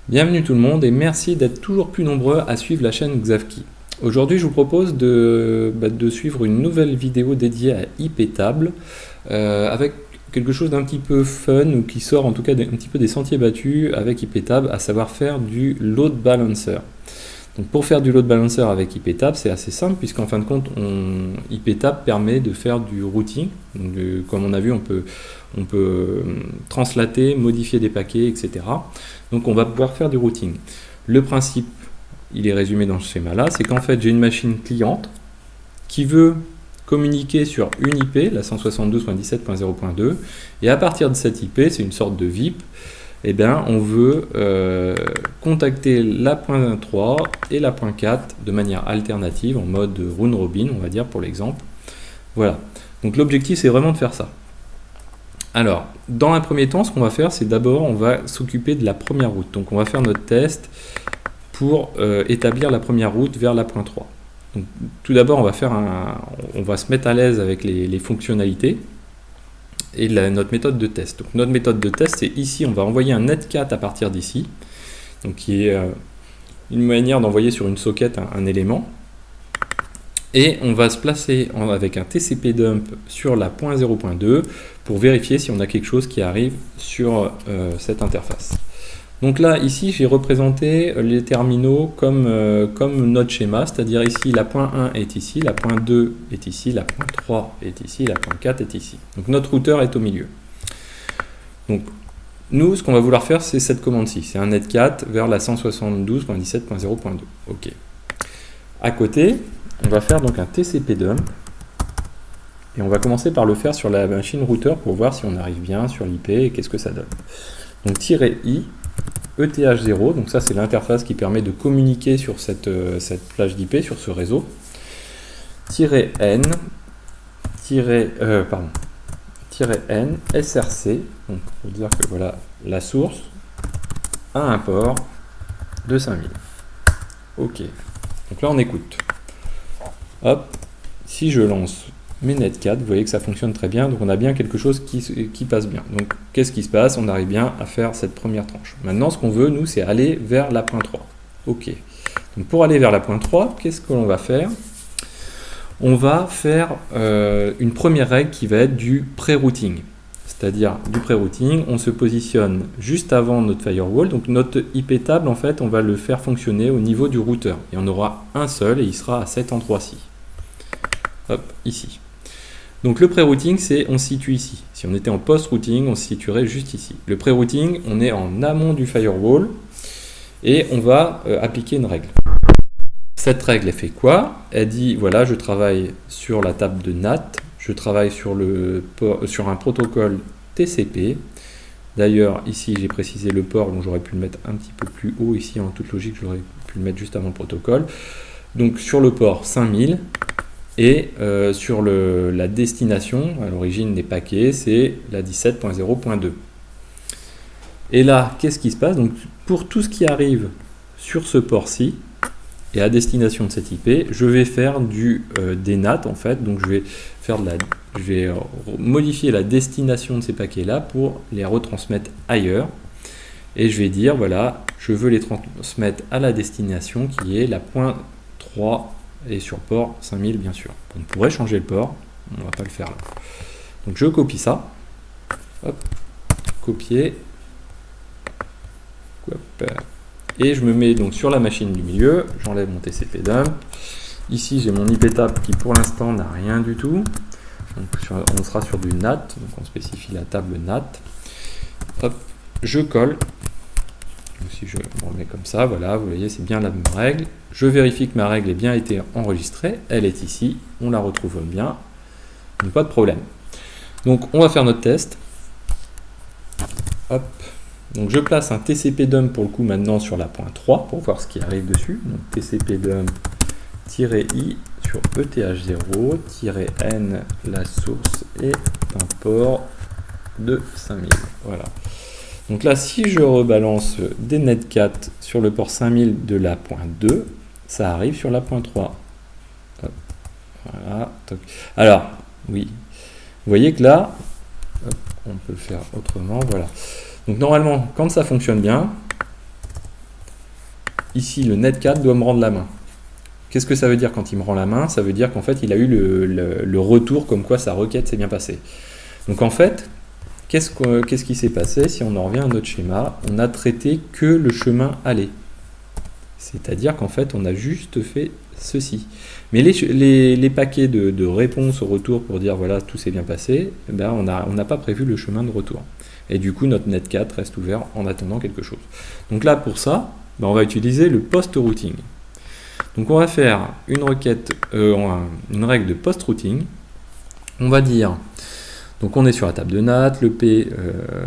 Bienvenue tout le monde et merci d'être toujours plus nombreux à suivre la chaîne Xavki. Aujourd'hui je vous propose de suivre une nouvelle vidéo dédiée à iptable avec quelque chose d'un petit peu fun ou qui sort en tout cas un petit peu des sentiers battus avec iptable, à savoir faire du load balancer. Donc pour faire du load balancer avec iptable, c'est assez simple puisqu'en fin de compte iptable permet de faire du routing. Donc, comme on a vu, on peut translater, modifier des paquets, etc. Donc on va pouvoir faire du routing. Le principe, il est résumé dans ce schéma-là, c'est qu'en fait j'ai une machine cliente qui veut communiquer sur une IP, la 172.17.0.2, et à partir de cette IP, c'est une sorte de VIP, eh bien, on veut contacter la point 3 et la point 4 de manière alternative, en mode round robin, on va dire pour l'exemple. Voilà. Donc l'objectif, c'est vraiment de faire ça. Alors, dans un premier temps, ce qu'on va faire, c'est d'abord, on va s'occuper de la première route. Donc on va faire notre test pour établir la première route vers la point 3. Donc, tout d'abord, on va se mettre à l'aise avec les fonctionnalités et notre méthode de test. Donc, notre méthode de test, c'est ici, on va envoyer un netcat à partir d'ici, donc qui est une manière d'envoyer sur une socket un élément. Et on va se placer avec un TCP dump sur la point 0.2 pour vérifier si on a quelque chose qui arrive sur cette interface. Donc là, ici, j'ai représenté les terminaux comme notre schéma, c'est-à-dire ici, la point 1 est ici, la point 2 est ici, la point 3 est ici, la point 4 est ici. Donc notre routeur est au milieu. Donc nous, ce qu'on va vouloir faire, c'est cette commande-ci, c'est un netcat vers la 172.17.0.2. OK. À côté, on va faire donc un TCP dump, et on va commencer par le faire sur la machine routeur pour voir si on arrive bien sur l'IP et qu'est-ce que ça donne. Donc -i, ETH0, donc ça c'est l'interface qui permet de communiquer sur cette plage d'IP, sur ce réseau. -n, -n, SRC, donc pour dire que voilà, la source a un port de 5000. OK. Donc là on écoute. Hop, si je lance mes netcat, vous voyez que ça fonctionne très bien, donc on a bien quelque chose qui passe bien. Donc qu'est-ce qui se passe? On arrive bien à faire cette première tranche. Maintenant, ce qu'on veut, nous, c'est aller vers la point 3. OK. Donc pour aller vers la point 3, qu'est-ce que l'on va faire? On va faire une première règle qui va être du pré-routing. C'est-à-dire du pré-routing, on se positionne juste avant notre firewall, donc notre iptable, en fait, on va le faire fonctionner au niveau du routeur. Et on aura un seul, et il sera à cet endroit-ci. Hop, ici. Donc le pré-routing, c'est on se situe ici. Si on était en post-routing, on se situerait juste ici. Le pré-routing, on est en amont du firewall et on va appliquer une règle. Cette règle, elle fait quoi? Elle dit, voilà, je travaille sur la table de NAT, je travaille sur un protocole TCP. D'ailleurs, ici, j'ai précisé le port, donc j'aurais pu le mettre un petit peu plus haut. Ici, en toute logique, j'aurais pu le mettre juste avant le protocole. Donc sur le port 5000, et sur la destination, à l'origine des paquets, c'est la 17.0.2. Et là, qu'est-ce qui se passe? Donc, pour tout ce qui arrive sur ce port-ci, et à destination de cette IP, je vais faire des NAT en fait. Donc, je vais modifier la destination de ces paquets-là pour les retransmettre ailleurs. Et je vais dire, voilà, je veux les transmettre à la destination qui est la point 3 et sur port 5000 bien sûr. On pourrait changer le port, on ne va pas le faire là. Donc je copie ça, hop, copier, hop, et je me mets donc sur la machine du milieu, j'enlève mon TCP dump. Ici j'ai mon iptable qui pour l'instant n'a rien du tout. Donc, on sera sur du NAT, donc on spécifie la table NAT. Hop, je colle. Donc si je me remets comme ça, voilà, vous voyez, c'est bien la même règle. Je vérifie que ma règle ait bien été enregistrée. Elle est ici, on la retrouve bien. Donc pas de problème. Donc on va faire notre test. Hop. Donc je place un TCP dump pour le coup maintenant sur la point 3 pour voir ce qui arrive dessus. Donc TCP dump -i sur ETH0, -n, la source est un port de 5000. Voilà. Donc là, si je rebalance des netcat sur le port 5000 de la point 2, ça arrive sur la point 3. Hop. Voilà. Alors, oui. Vous voyez que là, hop, on peut le faire autrement. Voilà. Donc normalement, quand ça fonctionne bien, ici le netcat doit me rendre la main. Qu'est-ce que ça veut dire quand il me rend la main? Ça veut dire qu'en fait il a eu le retour comme quoi sa requête s'est bien passée. Donc en fait, qu'est-ce qui s'est passé? Si on en revient à notre schéma, on a traité que le chemin aller. C'est-à-dire qu'en fait on a juste fait ceci. Mais les paquets de réponses au retour pour dire voilà tout s'est bien passé, eh ben, on n'a pas prévu le chemin de retour. Et du coup notre netcat reste ouvert en attendant quelque chose. Donc là pour ça, ben, on va utiliser le post-routing. Donc on va faire une requête, une règle de post-routing. On va dire, donc on est sur la table de NAT, le P,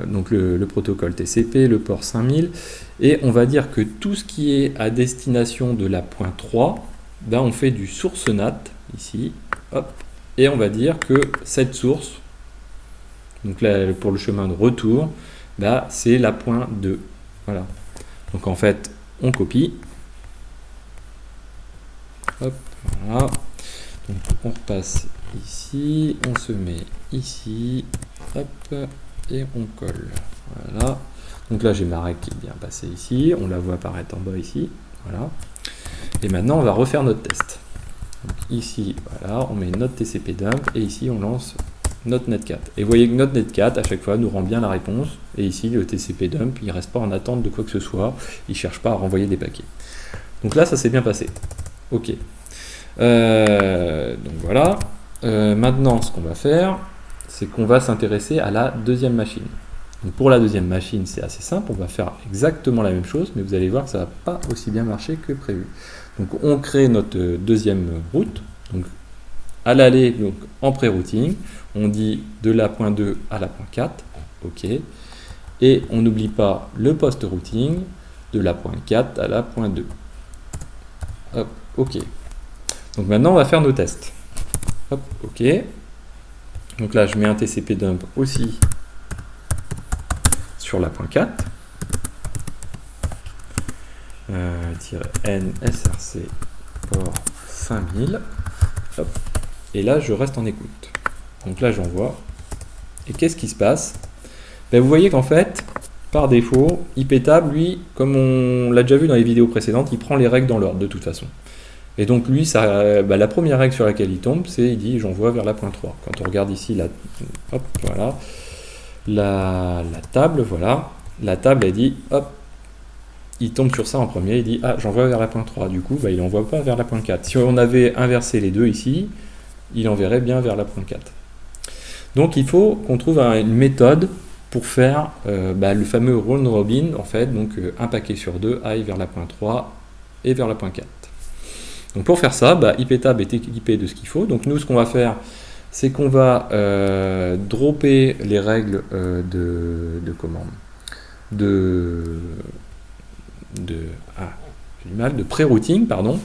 donc le protocole TCP, le port 5000, et on va dire que tout ce qui est à destination de la point 3, ben on fait du source NAT, ici, hop, et on va dire que cette source, donc là pour le chemin de retour, ben c'est la point 2. Voilà. Donc en fait, on copie. Hop, voilà. Donc on repasse ici, on se met ici, hop, et on colle. Voilà. Donc là j'ai ma règle qui est bien passée ici, on la voit apparaître en bas ici. Voilà. Et maintenant on va refaire notre test. Donc ici, voilà, on met notre TCP dump et ici on lance notre netcat. Et vous voyez que notre netcat à chaque fois nous rend bien la réponse. Et ici le TCP dump, il ne reste pas en attente de quoi que ce soit, il ne cherche pas à renvoyer des paquets. Donc là ça s'est bien passé. Ok. Donc voilà. Maintenant, ce qu'on va faire, c'est qu'on va s'intéresser à la deuxième machine. Donc pour la deuxième machine, c'est assez simple. On va faire exactement la même chose, mais vous allez voir que ça ne va pas aussi bien marcher que prévu. Donc on crée notre deuxième route. Donc à l'aller, donc en pré-routing, on dit de la point 2 à la point 4. Ok. Et on n'oublie pas le post-routing de la point 4 à la point 2. Hop, ok. Donc maintenant, on va faire nos tests. Hop, ok. Donc là, je mets un TCP dump aussi sur la point 4. N src port 5000. Hop. Et là, je reste en écoute. Donc là, j'envoie. Et qu'est-ce qui se passe? Ben, vous voyez qu'en fait, par défaut, IPTable, lui, comme on l'a déjà vu dans les vidéos précédentes, il prend les règles dans l'ordre de toute façon. Et donc lui, la première règle sur laquelle il tombe, c'est il dit j'envoie vers la point 3. Quand on regarde ici, hop, voilà, la table, voilà, la table elle dit hop, il tombe sur ça en premier, il dit ah j'envoie vers la point 3. Du coup, il n'envoie pas vers la point 4. Si on avait inversé les deux ici, il enverrait bien vers la point 4. Donc il faut qu'on trouve une méthode pour faire le fameux round robin, en fait, donc un paquet sur deux aille vers la point 3 et vers la point 4. Donc pour faire ça, IPTable est équipé de ce qu'il faut. Donc nous, ce qu'on va faire, c'est qu'on va dropper les règles de pré-routing, pardon.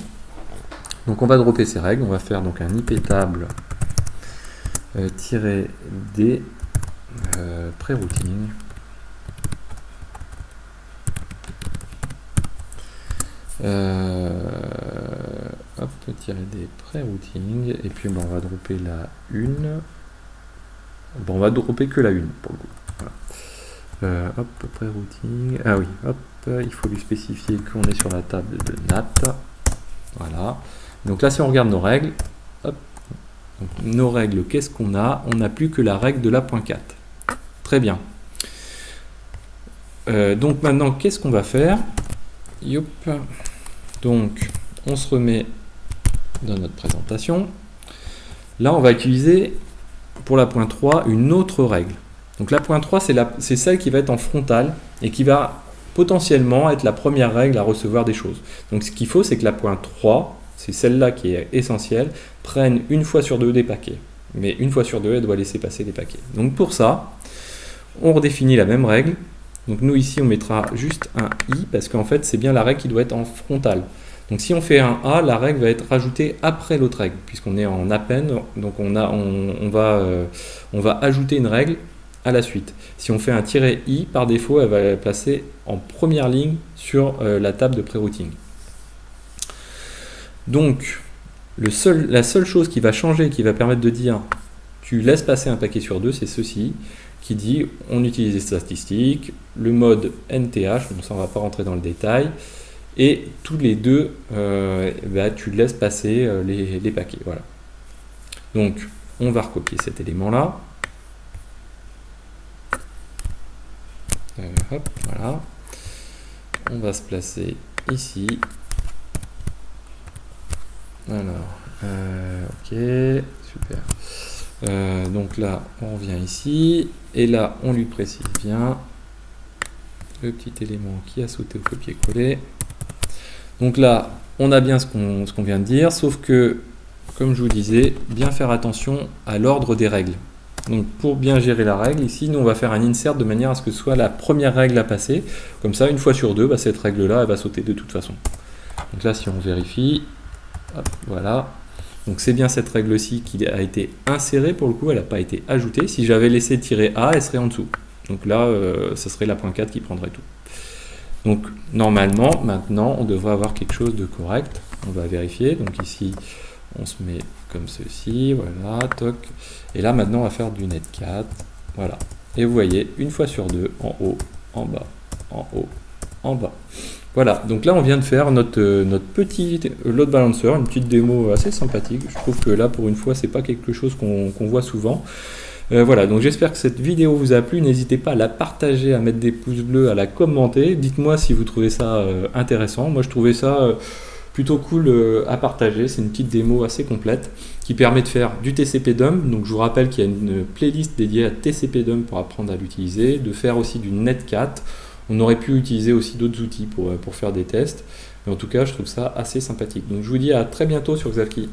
Donc on va dropper ces règles. On va faire donc un IPTable -d pré-routing. Hop, -d pré-routing, et puis on va dropper la 1. Bon, on va dropper que la 1 pour le coup. Voilà. Hop, pré-routing. Ah oui, hop, il faut lui spécifier qu'on est sur la table de NAT. Voilà. Donc là, si on regarde nos règles, hop, donc nos règles, qu'est-ce qu'on a? On n'a plus que la règle de la point 4. Très bien. Donc maintenant, qu'est-ce qu'on va faire? Youp. Donc, on se remet dans notre présentation. Là, on va utiliser pour la point 3 une autre règle. Donc la point 3, c'est celle qui va être en frontale et qui va potentiellement être la première règle à recevoir des choses. Donc ce qu'il faut, c'est que la point 3, c'est celle-là qui est essentielle, prenne une fois sur deux des paquets. Mais une fois sur deux, elle doit laisser passer des paquets. Donc pour ça, on redéfinit la même règle. Donc nous ici, on mettra juste un I parce qu'en fait, c'est bien la règle qui doit être en frontale. Donc si on fait un A, la règle va être rajoutée après l'autre règle, puisqu'on est en append, donc on va ajouter une règle à la suite. Si on fait un -i, par défaut, elle va la placer en première ligne sur la table de pré-routing. Donc, la seule chose qui va changer, qui va permettre de dire tu laisses passer un paquet sur deux, c'est ceci, qui dit on utilise des statistiques, le mode NTH, donc ça on ne va pas rentrer dans le détail, et tous les deux, tu laisses passer les paquets. Voilà. Donc, on va recopier cet élément-là. Hop, voilà. On va se placer ici. Alors, ok, super. Donc là, on revient ici, et là, on lui précise bien le petit élément qui a sauté au copier-coller. Donc là, on a bien ce qu'on vient de dire, sauf que, comme je vous disais, bien faire attention à l'ordre des règles. Donc pour bien gérer la règle, ici, nous on va faire un insert de manière à ce que ce soit la première règle à passer. Comme ça, une fois sur deux, cette règle-là, elle va sauter de toute façon. Donc là, si on vérifie, hop, voilà. Donc c'est bien cette règle-ci qui a été insérée, pour le coup, elle n'a pas été ajoutée. Si j'avais laissé -A, elle serait en dessous. Donc là, ce serait la point 4 qui prendrait tout. Donc normalement, maintenant, on devrait avoir quelque chose de correct. On va vérifier. Donc ici, on se met comme ceci, voilà, toc. Et là, maintenant, on va faire du net 4. Voilà. Et vous voyez, une fois sur deux, en haut, en bas, en haut, en bas. Voilà, donc là on vient de faire notre petit load balancer, une petite démo assez sympathique. Je trouve que là pour une fois c'est pas quelque chose qu'on voit souvent. Voilà, donc j'espère que cette vidéo vous a plu. N'hésitez pas à la partager, à mettre des pouces bleus, à la commenter. Dites-moi si vous trouvez ça intéressant. Moi je trouvais ça plutôt cool à partager. C'est une petite démo assez complète qui permet de faire du TCP dump. Donc je vous rappelle qu'il y a une playlist dédiée à TCP dump pour apprendre à l'utiliser, de faire aussi du netcat. On aurait pu utiliser aussi d'autres outils pour faire des tests. Mais en tout cas, je trouve ça assez sympathique. Donc je vous dis à très bientôt sur Xavki.